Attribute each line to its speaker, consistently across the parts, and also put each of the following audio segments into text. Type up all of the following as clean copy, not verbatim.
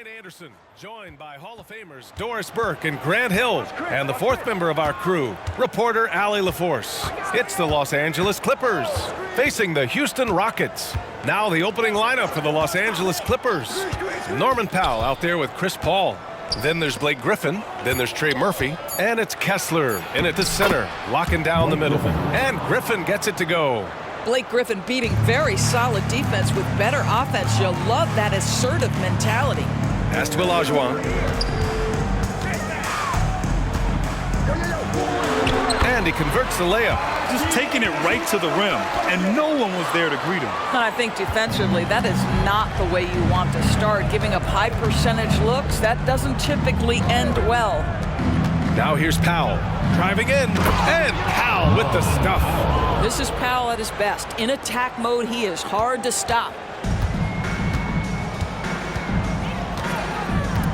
Speaker 1: Anderson, joined by Hall of Famers Doris Burke and Grant Hill, and the fourth member of our crew, reporter Allie LaForce. It's the Los Angeles Clippers facing the Houston Rockets. Now the opening lineup for the Los Angeles Clippers. Norman Powell out there with Chris Paul. Then there's Blake Griffin. Then there's Trey Murphy. And it's Kessler in at the center, locking down the middle. And Griffin gets it to go.
Speaker 2: Blake Griffin beating very solid defense with better offense. You'll love that assertive mentality.
Speaker 1: Pass to Olajuwon. And he converts the layup.
Speaker 3: Just taking it right to the rim, and no one was there to greet him.
Speaker 2: And I think defensively, that is not the way you want to start. Giving up high percentage looks, that doesn't typically end well.
Speaker 1: Now here's Powell, driving in, and Powell with the stuff.
Speaker 2: This is Powell at his best. In attack mode, he is hard to stop.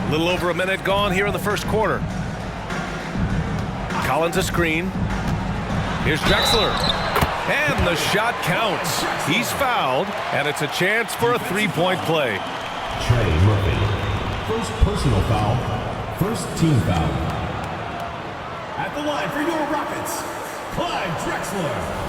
Speaker 1: A little over a minute gone here in the first quarter. Collins a screen. Here's Drexler. And the shot counts. He's fouled, and it's a chance for a three-point play.
Speaker 4: Trey Murphy. First personal foul. First team foul. At the line for your Rockets, Clyde Drexler.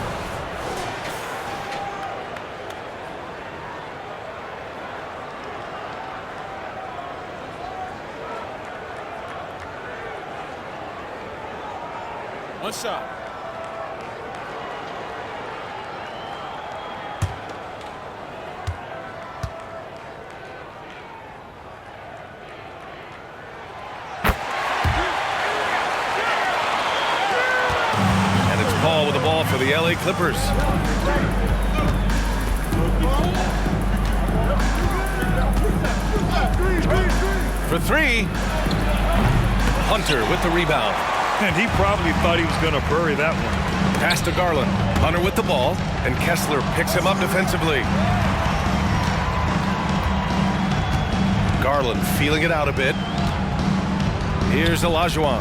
Speaker 3: One shot.
Speaker 1: And it's Paul with the ball for the LA Clippers. For three. Hunter with the rebound.
Speaker 3: And he probably thought he was going to bury that one.
Speaker 1: Pass to Garland. Hunter with the ball, and Kessler picks him up defensively. Garland feeling it out a bit. Here's Olajuwon.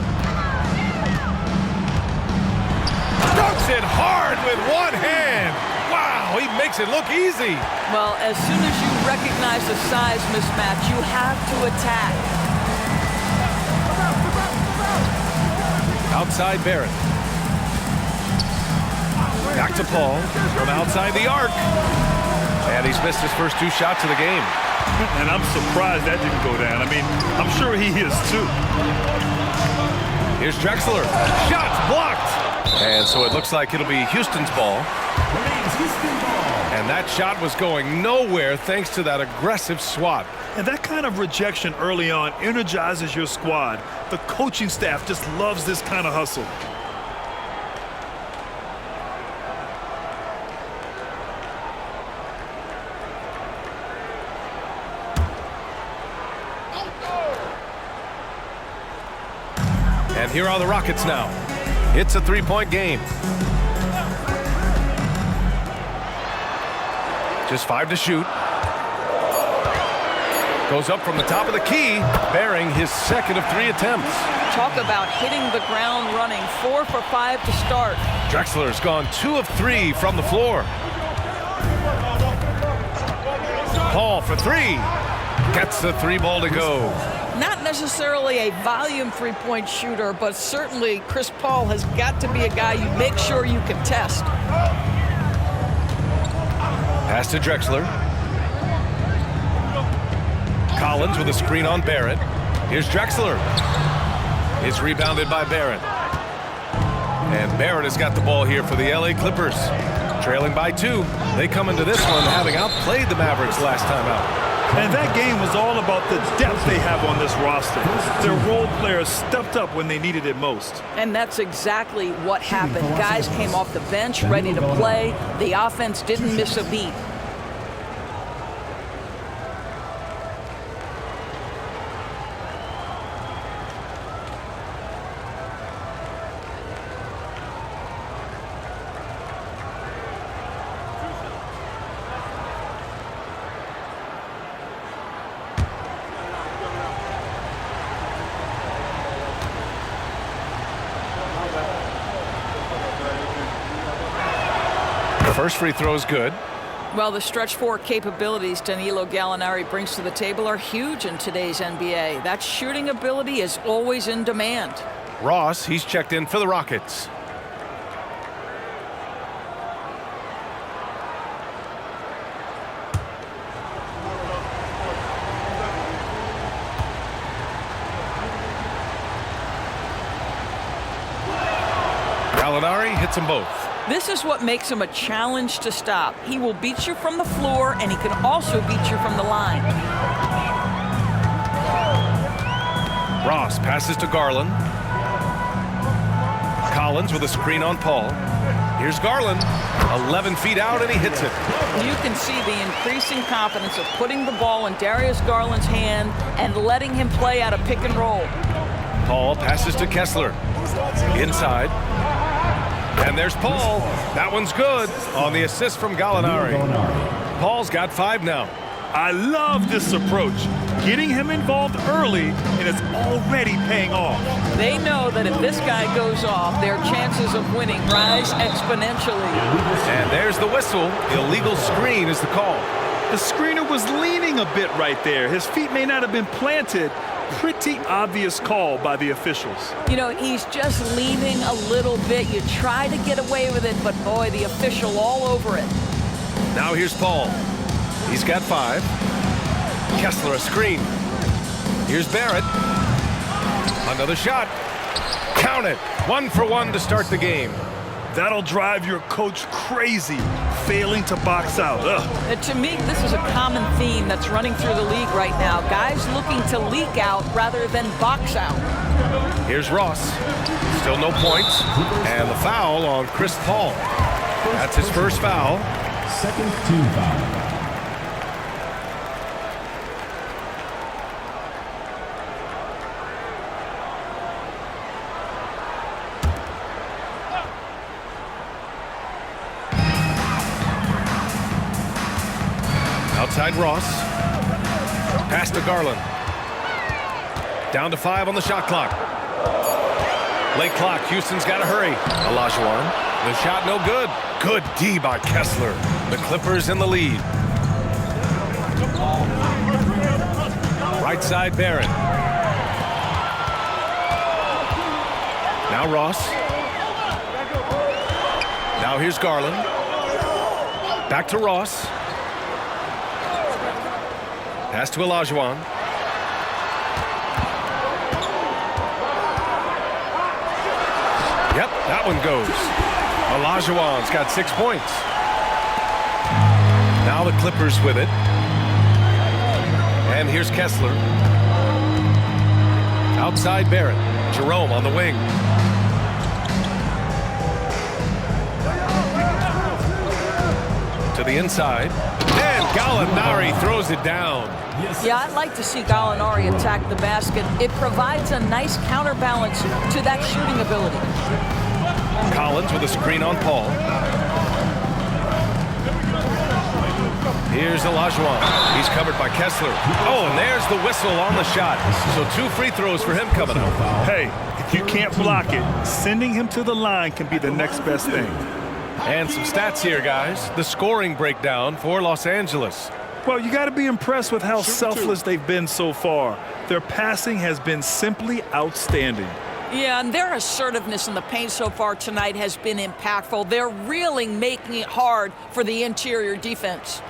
Speaker 1: Dunks it hard with one hand. Wow, he makes it look easy.
Speaker 2: Well, as soon as you recognize the size mismatch, you have to attack.
Speaker 1: Outside Barrett. Back to Paul from outside the arc. And he's missed his first two shots of the game.
Speaker 3: And I'm surprised that didn't go down. I mean, I'm sure he is too.
Speaker 1: Here's Drexler. Shots blocked. And so it looks like it'll be Houston's ball. And that shot was going nowhere thanks to that aggressive swat.
Speaker 3: And that kind of rejection early on energizes your squad. The coaching staff just loves this kind of hustle.
Speaker 1: And here are the Rockets now. It's a three-point game. Just 5 to shoot. Goes up from the top of the key, bearing his second of 3 attempts.
Speaker 2: Talk about hitting the ground running. 4 for 5 to start.
Speaker 1: Drexler's gone 2 of 3 from the floor. Paul for 3. Gets the 3 ball to go.
Speaker 2: Not necessarily a volume three-point shooter, but certainly Chris Paul has got to be a guy you make sure you can test.
Speaker 1: Pass to Drexler. Collins with a screen on Barrett. Here's Drexler. It's rebounded by Barrett. And Barrett has got the ball here for the LA Clippers. Trailing by 2. They come into this one having outplayed the Mavericks last time out.
Speaker 3: And that game was all about the depth they have on this roster. Their role players stepped up when they needed it most.
Speaker 2: And that's exactly what happened. Guys came off the bench ready to play. The offense didn't miss a beat.
Speaker 1: First free throw is good.
Speaker 2: Well, the stretch four capabilities Danilo Gallinari brings to the table are huge in today's NBA. That shooting ability is always in demand.
Speaker 1: Ross, he's checked in for the Rockets. Gallinari hits them both.
Speaker 2: This is what makes him a challenge to stop. He will beat you from the floor, and he can also beat you from the line.
Speaker 1: Ross passes to Garland. Collins with a screen on Paul. Here's Garland, 11 feet out, and he hits it.
Speaker 2: You can see the increasing confidence of putting the ball in Darius Garland's hand and letting him play out of pick and roll.
Speaker 1: Paul passes to Kessler. Inside. And there's Paul. That one's good on the assist from Gallinari. Paul's got 5 now.
Speaker 3: I love this approach. Getting him involved early, and it's already paying off.
Speaker 2: They know that if this guy goes off, their chances of winning rise exponentially.
Speaker 1: And there's the whistle. Illegal screen is the call.
Speaker 3: The screener was leaning a bit right there. His feet may not have been planted. Pretty obvious call by the officials.
Speaker 2: You know, he's just leaning a little bit. You try to get away with it, but boy, the official all over it.
Speaker 1: Now here's Paul. He's got 5. Kessler a screen. Here's Barrett. Another shot. Count it. 1 for 1 to start the game.
Speaker 3: That'll drive your coach crazy, failing to box out.
Speaker 2: To me, this is a common theme that's running through the league right now. Guys looking to leak out rather than box out.
Speaker 1: Here's Ross. Still no points. And the foul on Chris Paul. That's his first foul.
Speaker 4: Second team foul.
Speaker 1: Outside Ross. Pass to Garland. Down to 5 on the shot clock. Late clock. Houston's got to hurry. Olajuwon. The shot no good. Good D by Kessler. The Clippers in the lead. Right side Barrett. Now Ross. Now here's Garland. Back to Ross. Pass to Olajuwon. Yep, that one goes. Olajuwon's got 6 points. Now the Clippers with it. And here's Kessler. Outside Barrett. Jerome on the wing. To the inside. And Gallinari throws it down.
Speaker 2: Yeah, I'd like to see Gallinari attack the basket. It provides a nice counterbalance to that shooting ability.
Speaker 1: Collins with a screen on Paul. Here's Olajuwon. He's covered by Kessler. Oh, and there's the whistle on the shot. So 2 free throws for him coming up.
Speaker 3: Hey, if you can't block it, sending him to the line can be the next best thing.
Speaker 1: And some stats here, guys. The scoring breakdown for Los Angeles.
Speaker 3: Well, you got to be impressed with how selfless they've been so far. Their passing has been simply outstanding.
Speaker 2: Yeah, and their assertiveness in the paint so far tonight has been impactful. They're really making it hard for the interior defense.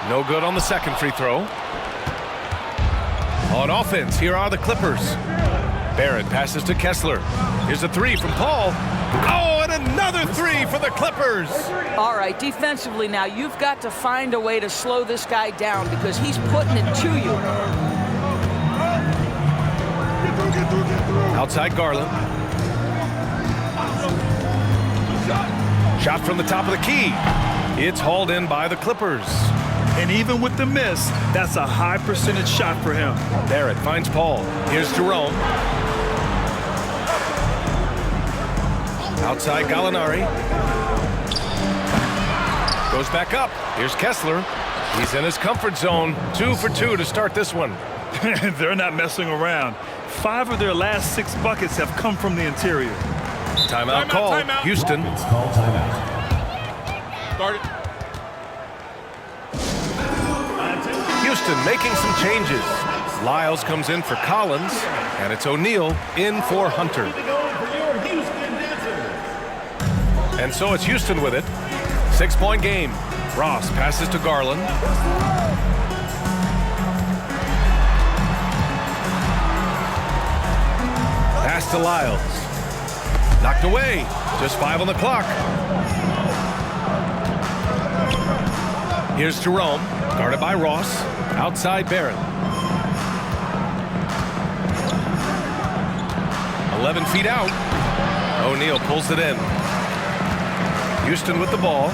Speaker 1: No good on the second free throw. On offense, here are the Clippers. Barrett passes to Kessler. Here's a 3 from Paul. Oh, and another 3 for the Clippers.
Speaker 2: All right, defensively now, you've got to find a way to slow this guy down because he's putting it to you.
Speaker 1: Outside Garland. Shot from the top of the key. It's hauled in by the Clippers.
Speaker 3: And even with the miss, that's a high percentage shot for him.
Speaker 1: Barrett finds Paul. Here's Jerome. Outside Gallinari. Goes back up. Here's Kessler. He's in his comfort zone. 2 for 2 to start this one.
Speaker 3: They're not messing around. 5 of their last 6 buckets have come from the interior.
Speaker 1: Timeout call.
Speaker 5: Timeout.
Speaker 1: Houston.
Speaker 4: It's called timeout.
Speaker 5: Guard it.
Speaker 1: Houston making some changes. Lyles comes in for Collins, and it's O'Neal in for Hunter. And so it's Houston with it. 6-point game. Ross passes to Garland. Pass to Lyles. Knocked away. Just 5 on the clock. Here's Jerome. Guarded by Ross. Outside Barrett. 11 feet out. O'Neal pulls it in. Houston with the ball.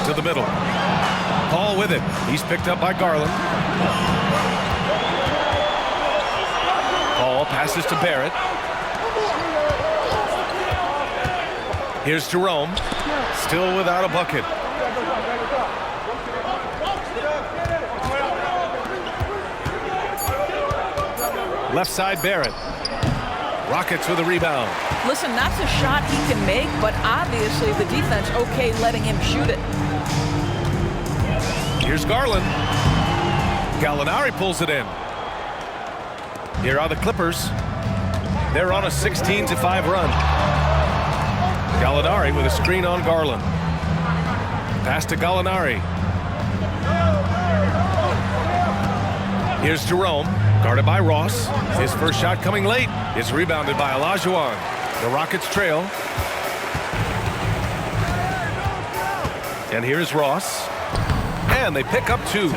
Speaker 1: To the middle. Paul with it. He's picked up by Garland. Paul passes to Barrett. Here's Jerome. Still without a bucket. Left side Barrett. Rockets with a rebound.
Speaker 2: Listen, that's a shot he can make, but obviously the defense okay letting him shoot it.
Speaker 1: Here's Garland. Gallinari pulls it in. Here are the Clippers. They're on a 16-5 run. Gallinari with a screen on Garland. Pass to Gallinari. Here's Jerome, guarded by Ross. His first shot coming late is rebounded by Olajuwon. The Rockets trail. And here's Ross. And they pick up 2.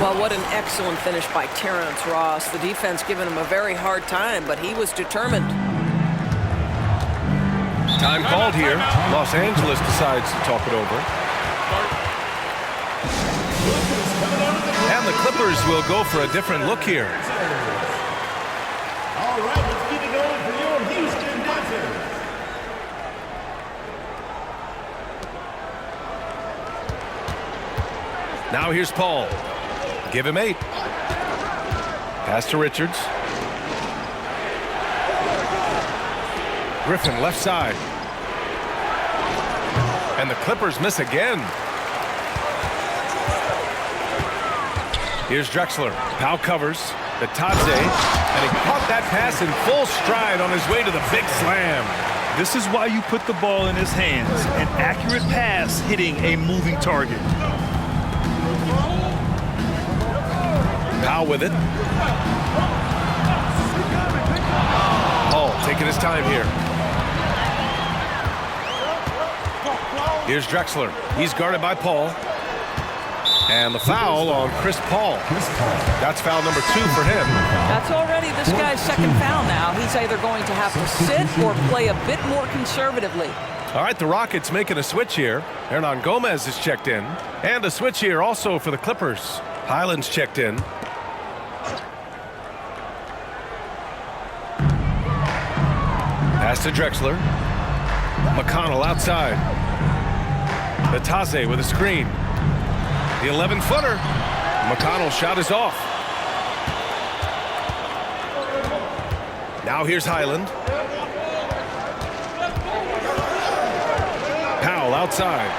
Speaker 2: Well, what an excellent finish by Terrence Ross. The defense giving him a very hard time, but he was determined.
Speaker 1: Time called here. Los Angeles decides to talk it over. And the Clippers will go for a different look here.
Speaker 4: All right, let's keep it going for your Houston Dancers.
Speaker 1: Now here's Paul. Give him 8. Pass to Richards. Griffin left side. And the Clippers miss again. Here's Drexler. Powell covers. The Tadze. And he caught that pass in full stride on his way to the big slam.
Speaker 3: This is why you put the ball in his hands. An accurate pass hitting a moving target.
Speaker 1: Powell with it. Paul taking his time here. Here's Drexler. He's guarded by Paul. And the foul on Chris Paul. That's foul number 2 for him.
Speaker 2: That's already this guy's second foul now. He's either going to have to sit or play a bit more conservatively.
Speaker 1: All right, the Rockets making a switch here. Hernan Gomez is checked in. And a switch here also for the Clippers. Highland's checked in. Pass to Drexler. McConnell outside. Nataze with a screen. The 11-footer. McConnell's shot is off. Now here's Highland. Powell outside.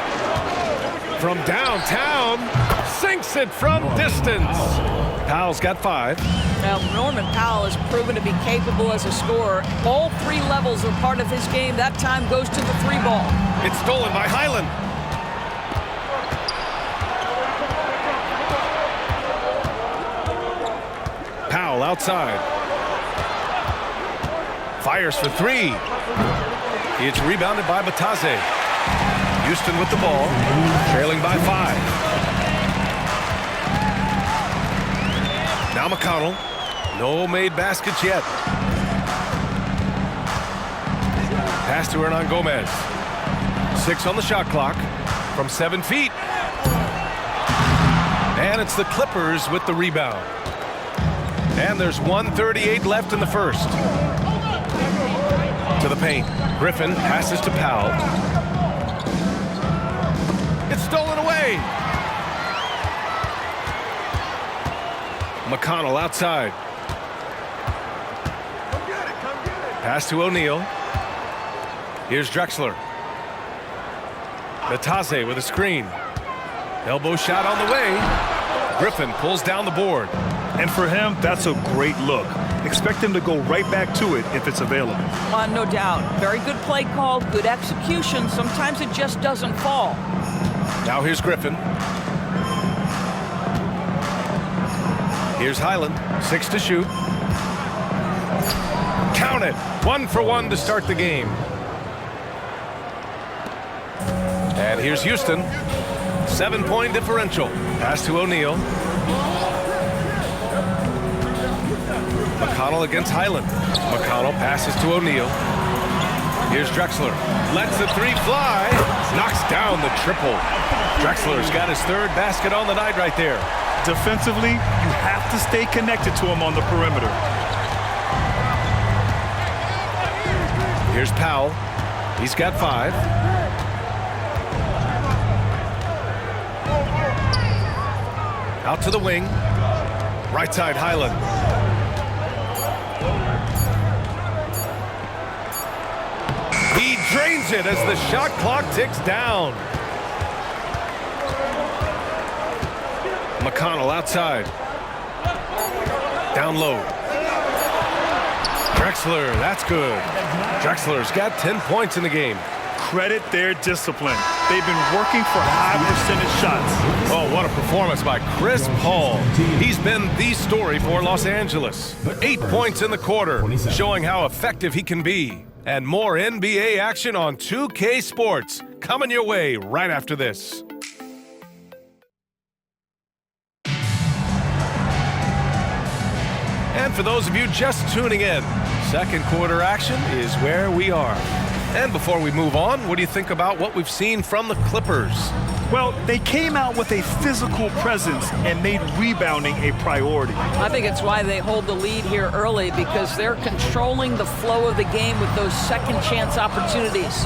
Speaker 1: From downtown. Sinks it from distance. Powell's got 5.
Speaker 2: Now, Norman Powell has proven to be capable as a scorer. All 3 levels are part of his game. That time goes to the 3 ball.
Speaker 1: It's stolen by Highland. Powell outside. Fires for 3. It's rebounded by Bataze. Houston with the ball, trailing by 5. Now McConnell. No made baskets yet. Pass to Hernan Gomez. 6 on the shot clock from 7 feet. And it's the Clippers with the rebound. And there's 1:38 left in the first. To the paint. Griffin passes to Powell. It's stolen away. McConnell outside. Pass to O'Neal. Here's Drexler. Natase with a screen. Elbow shot on the way. Griffin pulls down the board.
Speaker 3: And for him, that's a great look. Expect him to go right back to it if it's available.
Speaker 2: No doubt. Very good play call, good execution. Sometimes it just doesn't fall.
Speaker 1: Now here's Griffin. Here's Highland. 6 to shoot. Count it. 1 for 1 to start the game. And here's Houston. 7-point differential. Pass to O'Neal. McConnell against Highland. McConnell passes to O'Neal. Here's Drexler. Lets the 3 fly. Knocks down the triple. Drexler's got his 3rd basket on the night right there.
Speaker 3: Defensively, you have to stay connected to him on the perimeter.
Speaker 1: Here's Powell. He's got 5. Out to the wing. Right side, Highland. He drains it as the shot clock ticks down. McConnell outside. Down low. Drexler, that's good. Drexler's got 10 points in the game.
Speaker 3: Credit their discipline. They've been working for high percentage shots.
Speaker 1: Oh, what a performance by Chris Paul. He's been the story for Los Angeles. 8 points in the quarter, showing how effective he can be. And more NBA action on 2K Sports coming your way right after this. And for those of you just tuning in, second quarter action is where we are. And before we move on, what do you think about what we've seen from the Clippers?
Speaker 3: Well, they came out with a physical presence and made rebounding a priority.
Speaker 2: I think it's why they hold the lead here early, because they're controlling the flow of the game with those second chance opportunities.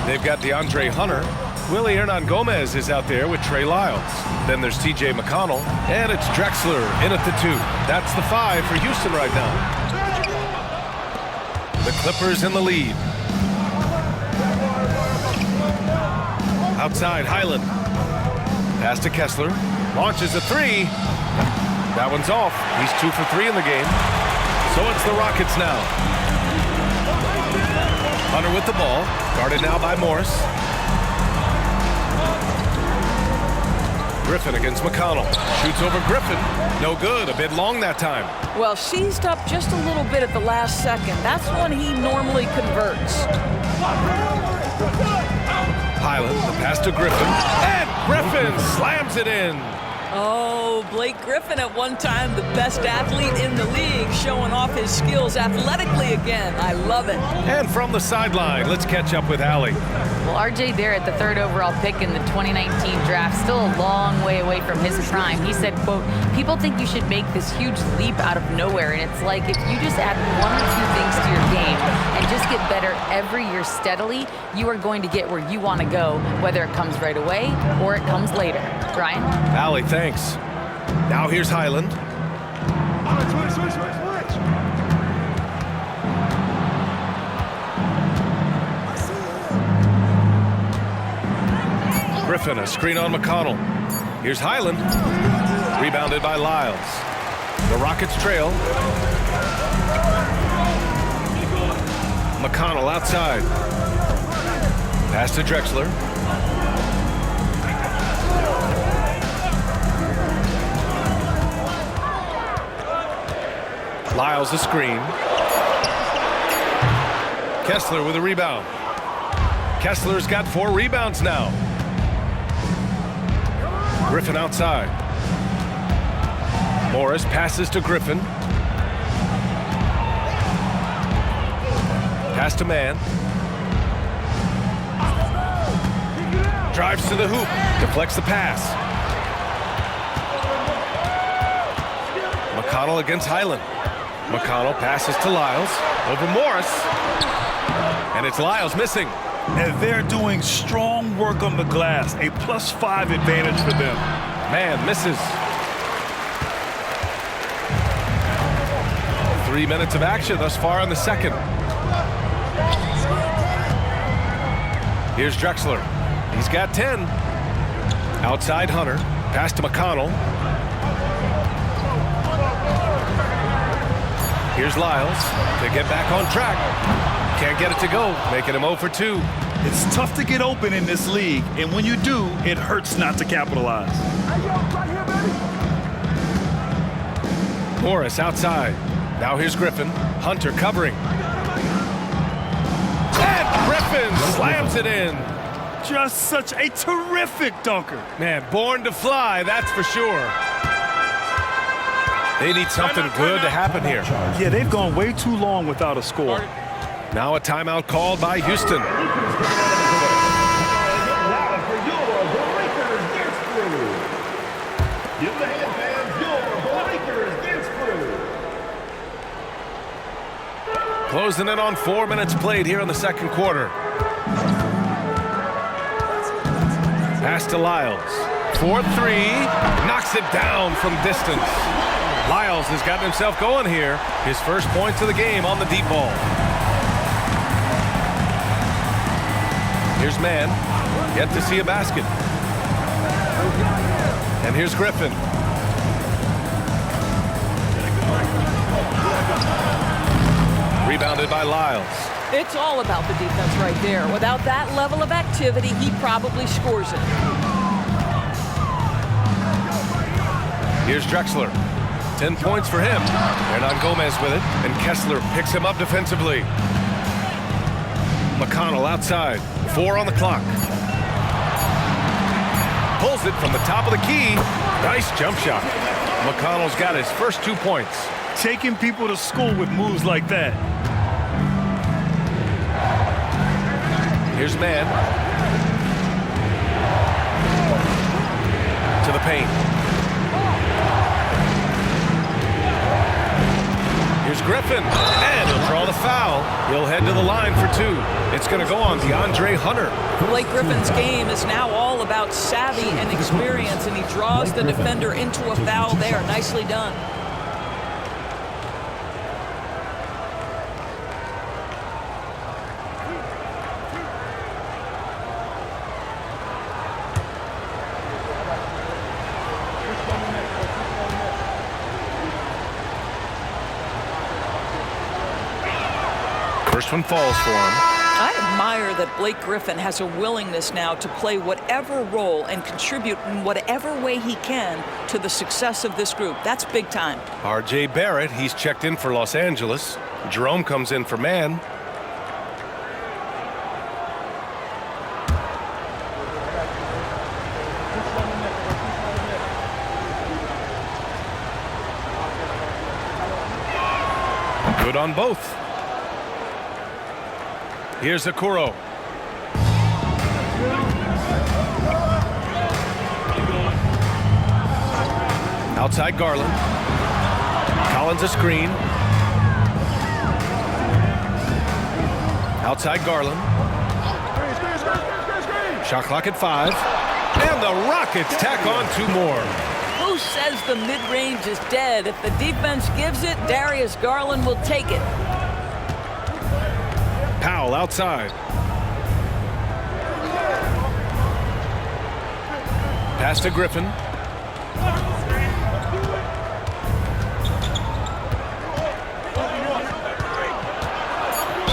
Speaker 1: They've got DeAndre Hunter. Willie Hernan-Gomez is out there with Trey Lyles. Then there's TJ McConnell. And it's Drexler in at the 2. That's the 5 for Houston right now. The Clippers in the lead. Outside, Highland. Pass to Kessler. Launches a 3. That one's off. He's 2 for 3 in the game. So it's the Rockets now. Hunter with the ball. Guarded now by Morris. Griffin against McConnell. Shoots over Griffin. No good. A bit long that time.
Speaker 2: Well, seized up just a little bit at the last second. That's when he normally converts.
Speaker 1: Highland, the pass to Griffin. And Griffin slams it in.
Speaker 2: Oh, Blake Griffin at one time the best athlete in the league, showing off his skills athletically again. I love it.
Speaker 1: And from the sideline, let's catch up with Allie.
Speaker 6: Well, R.J. Barrett, the 3rd overall pick in the 2019 draft, still a long way away from his prime. He said, quote, "People think you should make this huge leap out of nowhere, and it's like if you just add 1 or 2 things to your game and just get better every year steadily, you are going to get where you want to go, whether it comes right away or it comes later." Brian?
Speaker 1: Allie, thanks. Now here's Highland. Griffin, a screen on McConnell. Here's Highland. Rebounded by Lyles. The Rockets trail. McConnell outside. Pass to Drexler. Lyles a screen. Kessler with a rebound. Kessler's got 4 rebounds now. Griffin outside. Morris passes to Griffin. Pass to Mann. Drives to the hoop. Deflects the pass. McConnell against Highland. McConnell passes to Lyles. Over Morris. And it's Lyles missing.
Speaker 3: And they're doing strong work on the glass. A +5 advantage for them.
Speaker 1: Man misses. 3 minutes of action thus far in the second. Here's Drexler. He's got 10. Outside Hunter. Pass to McConnell. Here's Lyles to get back on track. Can't get it to go, making him 0 for 2.
Speaker 3: It's tough to get open in this league, and when you do, it hurts not to capitalize.
Speaker 1: Morris outside. Now here's Griffin. Hunter covering. And Griffin slams it in.
Speaker 3: Just such a terrific dunker.
Speaker 1: Man, born to fly, that's for sure. They need something good to happen here.
Speaker 3: Yeah, they've gone way too long without a score.
Speaker 1: Now a timeout called by Houston. Closing in on 4 minutes played here in the second quarter. Pass to Lyles. 4-3. Knocks it down from distance. Lyles has gotten himself going here. His first points of the game on the deep ball. Here's Mann. Yet to see a basket. And here's Griffin. Rebounded by Lyles.
Speaker 2: It's all about the defense right there. Without that level of activity, he probably scores it.
Speaker 1: Here's Drexler. 10 points for him. Hernan Gomez with it, and Kessler picks him up defensively. McConnell outside. 4 on the clock. Pulls it from the top of the key. Nice jump shot. McConnell's got his first 2 points.
Speaker 3: Taking people to school with moves like that.
Speaker 1: Here's Mann. To the paint. Here's Griffin. And he'll draw the foul. He'll head to the line for 2. It's going to go on DeAndre Hunter.
Speaker 2: Blake Griffin's game is now all about savvy and experience, and he draws the defender into a foul there. Nicely done.
Speaker 1: First one falls for him.
Speaker 2: I admire that Blake Griffin has a willingness now to play whatever role and contribute in whatever way he can to the success of this group. That's big time.
Speaker 1: R.J. Barrett, he's checked in for Los Angeles. Jerome comes in for Mann. Good on both. Here's Okoro. Outside Garland. Collins a screen. Outside Garland. Shot clock at 5. And the Rockets tack on 2 more.
Speaker 2: Who says the mid-range is dead? If the defense gives it, Darius Garland will take it.
Speaker 1: Powell outside. Pass to Griffin.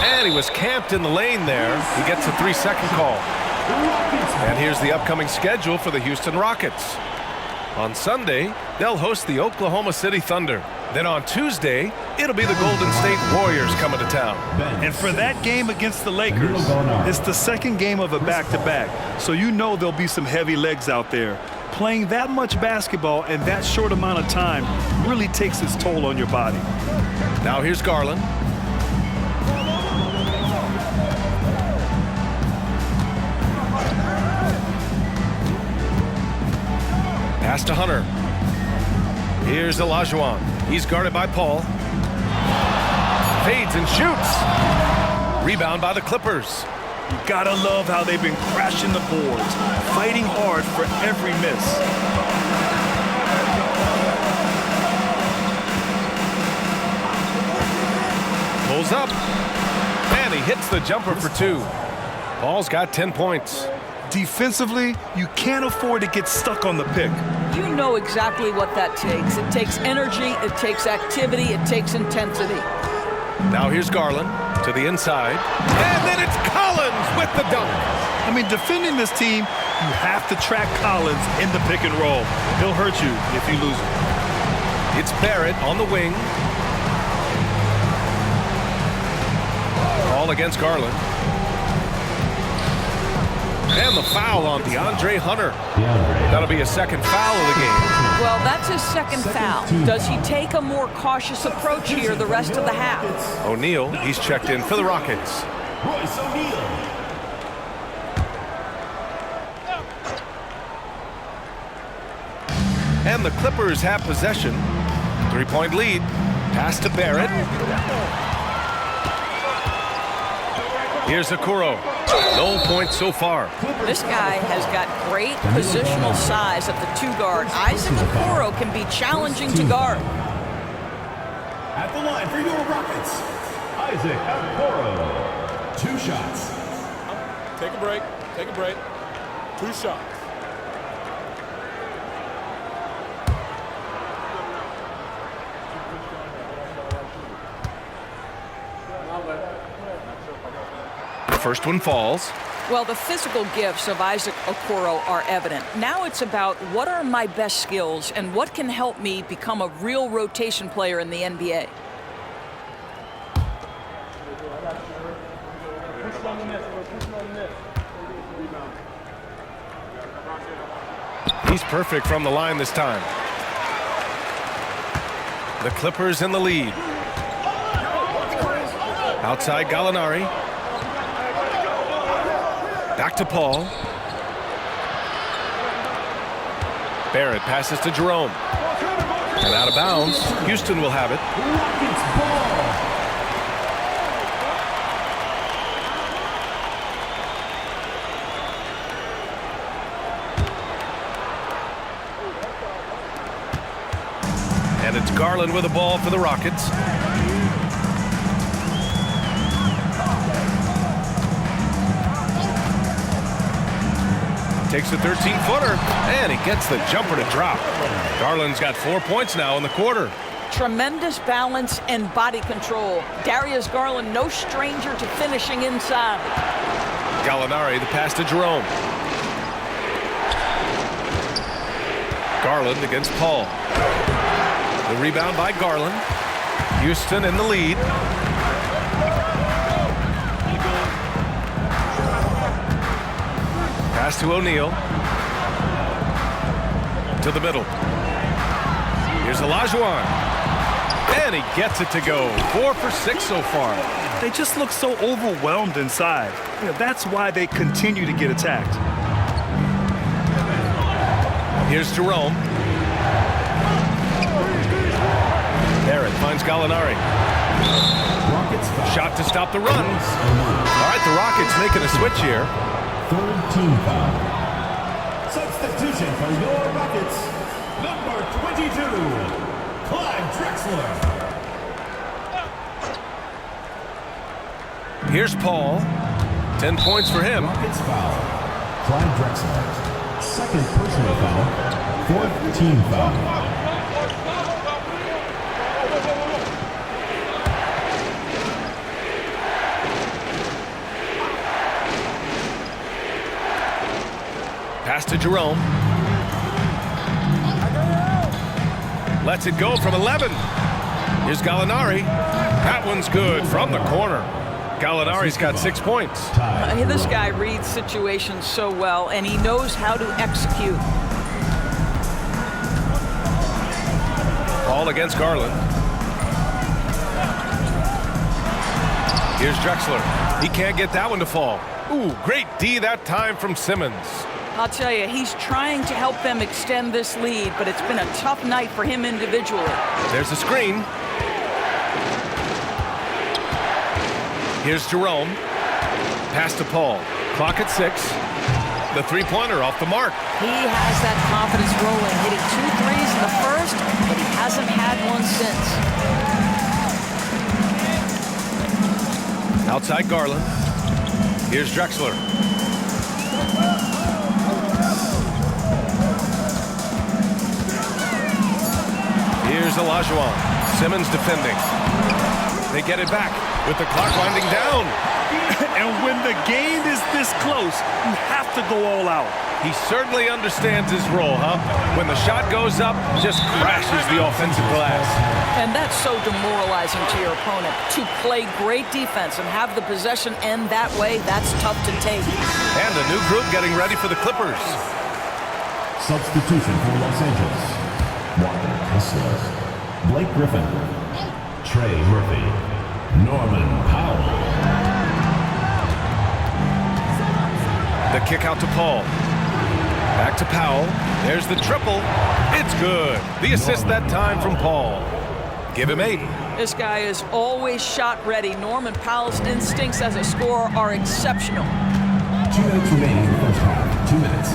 Speaker 1: And he was camped in the lane there. He gets a 3-second call. And here's the upcoming schedule for the Houston Rockets. On Sunday, they'll host the Oklahoma City Thunder. Then on Tuesday, it'll be the Golden State Warriors coming to town.
Speaker 3: And for that game against the Lakers, it's the second game of a back-to-back. So you know there'll be some heavy legs out there. Playing that much basketball in that short amount of time really takes its toll on your body.
Speaker 1: Now here's Garland. Pass to Hunter. Here's Olajuwon. He's guarded by Paul. Fades and shoots. Rebound by the Clippers.
Speaker 3: You gotta love how they've been crashing the boards, fighting hard for every miss.
Speaker 1: Pulls up. And he hits the jumper for 2. Paul's got 10 points.
Speaker 3: Defensively, you can't afford to get stuck on the pick.
Speaker 2: You know exactly what that takes. It takes energy, it takes activity, it takes intensity.
Speaker 1: Now here's Garland to the inside. And then it's Collins with the dunk.
Speaker 3: I mean, defending this team, you have to track Collins in the pick and roll. He'll hurt you if you lose it.
Speaker 1: It's Barrett on the wing. All against Garland. And the foul on DeAndre Hunter. That'll be a second foul of the game.
Speaker 2: Well, that's his second foul. Does he take a more cautious approach here the rest of the half?
Speaker 1: O'Neal, he's checked in for the Rockets.
Speaker 4: Royce O'Neal.
Speaker 1: And the Clippers have possession. 3-point lead. Pass to Barrett. Here's Okoro. No points so far.
Speaker 2: This guy has got great positional size at the 2 guard. Isaac Okoro can be challenging to guard.
Speaker 4: At the line for your Rockets, Isaac Okoro. 2 shots.
Speaker 5: Take a break. Take a break. 2 shots.
Speaker 1: First one falls.
Speaker 2: Well, the physical gifts of Isaac Okoro are evident. Now it's about what are my best skills and what can help me become a real rotation player in the NBA.
Speaker 1: He's perfect from the line this time. The Clippers in the lead. Outside Gallinari. Back to Paul. Barrett passes to Jerome. And out of bounds. Houston will have it.
Speaker 4: Rockets ball.
Speaker 1: And it's Garland with the ball for the Rockets. Takes a 13-footer, and he gets the jumper to drop. Garland's got 4 points now in the quarter.
Speaker 2: Tremendous balance and body control. Darius Garland, no stranger to finishing inside.
Speaker 1: Gallinari, the pass to Jerome. Garland against Paul. The rebound by Garland. Houston in the lead. Pass to O'Neal. To the middle. Here's Olajuwon. And he gets it to go. 4 for 6 so far.
Speaker 3: They just look so overwhelmed inside. You know, that's why they continue to get attacked.
Speaker 1: Here's Jerome. Barrett finds Gallinari. Shot to stop the run. All right, the Rockets making a switch here.
Speaker 4: Third team foul. Substitution for your Rockets, number 22, Clyde Drexler.
Speaker 1: Here's Paul. 10 points for him.
Speaker 4: Rockets foul. Clyde Drexler. Second personal foul. Fourth team foul.
Speaker 1: Pass to Jerome. Lets it go from 11. Here's Gallinari. That one's good from the corner. Gallinari's got 6 points.
Speaker 2: This guy reads situations so well, and he knows how to execute.
Speaker 1: Ball against Garland. Here's Drexler. He can't get that one to fall. Ooh, great D that time from Simmons.
Speaker 2: I'll tell you, he's trying to help them extend this lead, but it's been a tough night for him individually.
Speaker 1: There's a screen. Here's Jerome. Pass to Paul. Clock at 6. The three-pointer off the mark.
Speaker 2: He has that confidence rolling, hitting 2 threes in the first, but he hasn't had one since.
Speaker 1: Outside Garland. Here's Drexler. Here's Olajuwon. Simmons defending. They get it back with the clock winding down.
Speaker 3: And when the game is this close, you have to go all out.
Speaker 1: He certainly understands his role, huh? When the shot goes up, just crashes the offensive glass.
Speaker 2: And that's so demoralizing to your opponent. To play great defense and have the possession end that way, that's tough to take.
Speaker 1: And a new group getting ready for the Clippers.
Speaker 4: Substitution for Los Angeles. Walker Kessler, Blake Griffin, Trey Murphy, Norman Powell.
Speaker 1: The kick out to Paul. Back to Powell. There's the triple. It's good. The assist that time from Paul. Give him 8.
Speaker 2: This guy is always shot ready. Norman Powell's instincts as a scorer are exceptional.
Speaker 4: 2 minutes remaining in the first half. 2 minutes.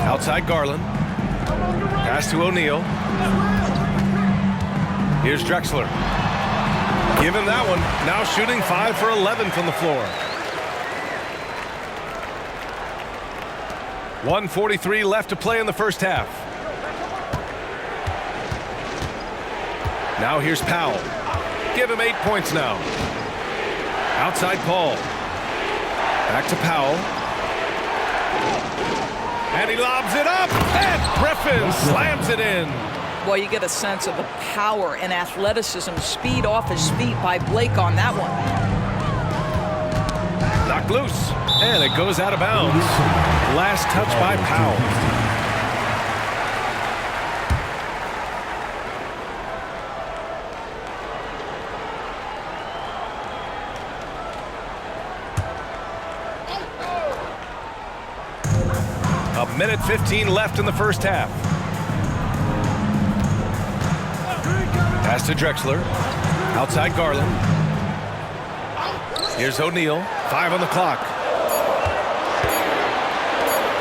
Speaker 1: Outside Garland. Pass to O'Neal. Here's Drexler. Give him that one. Now shooting 5 for 11 from the floor. 1:43 left to play in the first half. Now here's Powell. Give him 8 points now. Outside Paul. Back to Powell. And he lobs it up. And Griffin slams it in.
Speaker 2: Well, you get a sense of the power and athleticism, speed off his feet by Blake on that one.
Speaker 1: Knocked loose. And it goes out of bounds. Last touch by Powell. A minute 15 left in the first half. Pass to Drexler. Outside Garland. Here's O'Neal. 5 on the clock.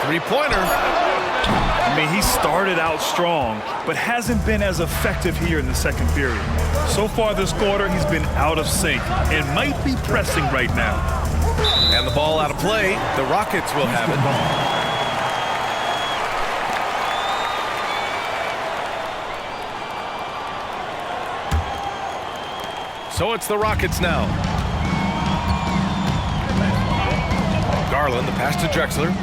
Speaker 1: Three-pointer.
Speaker 3: I mean, he started out strong, but hasn't been as effective here in the second period. So far this quarter, he's been out of sync and might be pressing right now.
Speaker 1: And the ball out of play. The Rockets will have it. So it's the Rockets now. Garland, the pass to Drexler.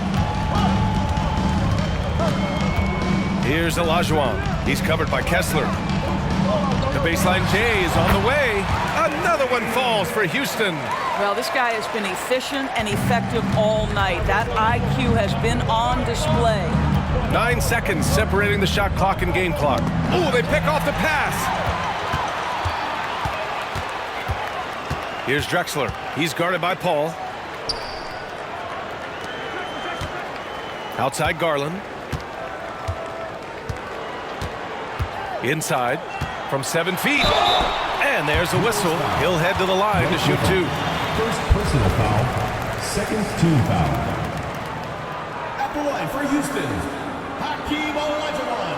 Speaker 1: Here's Olajuwon. He's covered by Kessler. The baseline J is on the way. Another one falls for Houston.
Speaker 2: Well, this guy has been efficient and effective all night. That IQ has been on display.
Speaker 1: 9 seconds separating the shot clock and game clock. Oh, they pick off the pass. Here's Drexler. He's guarded by Paul. Outside Garland. Inside from 7 feet. And there's a whistle. He'll head to the line to shoot 2.
Speaker 4: First personal foul. Second team foul. At the line for Houston, Hakeem Olajuwon.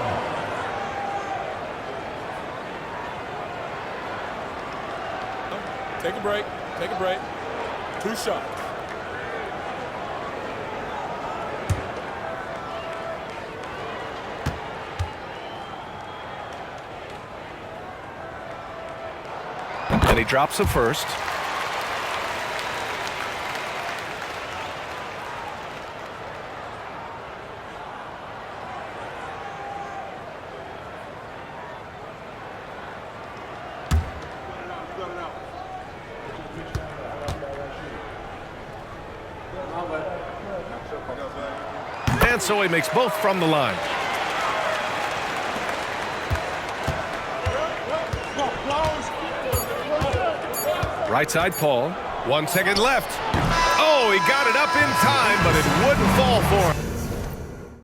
Speaker 5: Take a break. Take a break. 2 shots.
Speaker 1: And he drops the first. And so he makes both from the line. Right side Paul. 1 second left. Oh, he got it up in time, but it wouldn't fall for him.